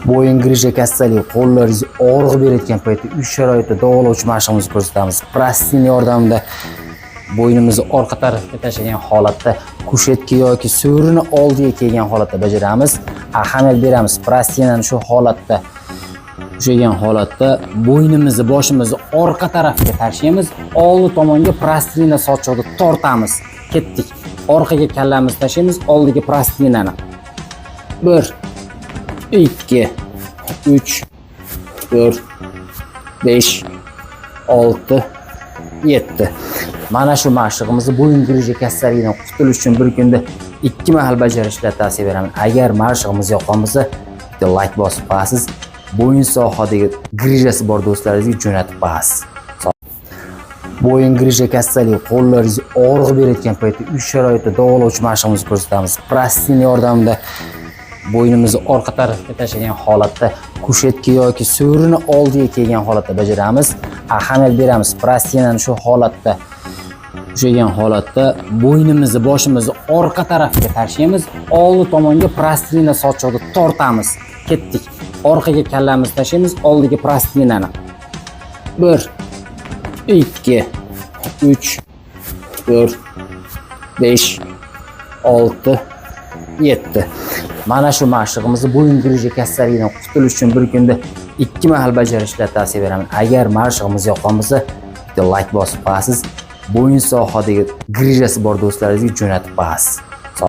Bo'yin grija kasalligi, qo'llaringiz og'riq berayotgan paytda uy sharoitida davolovchi mashqimizni ko'rsatamiz. Plastin yordamida bo'ynimizni orqa tarafga tashlagan holatda kushetka yoki so'rini oldiga kelgan holatda bajaramiz. Ahamiyat beramiz. Plastinani shu holatda ushlagan holatda bo'ynimizni, boshimizni orqa tarafga tashlaymiz. Oldi tomonga plastina sochiqni tortamiz. Ketdik. Orqaga kallamizni tashlaymiz, oldiga plastinani. 1 2 3 4 5 6 7. Mana shu mashqimizni bo'yin grija kasalligidan qutulish uchun bir kunda 2 mahal bajarishga tavsiya beraman. Agar mashqimiz yoqqanmasa, bitta like bosib qo'yasiz. Bo'yin sohadagi grijasi bor do'stlaringizga jo'natib qo'yasiz. Bo'yin grija kasalligi, qo'llaringiz og'riq berayotgan paytda uy sharoitida davolovchi mashqimizni ko'rsatamiz. Plastin yordamida bo'ynimizni orqa tarafga tashlagan holatda kushetka yoki so'rini oldiga kelgan holatda bajaramiz. Ahamiyat beramiz. Plastinani shu holatda ushlagan holatda bo'ynimizni, boshimizni orqa tarafga tashlaymiz. Oldi tomonga plastina sochiqni tortamiz. Ketdik. Orqaga kallamizni tashlaymiz, oldiga plastinani. 1 2 3 4 5 6 7. Mana shu mashqimizni bo'yin grija kasalligidan qutulish uchun bir kunda 2 mahal bajarishga tavsiya beraman. Agar mashqimiz yoqqanmasa, bitta like bosib qo'yasiz. Bo'yin sohadagi grijasi bor do'stlaringizga jo'natib qo'yasiz.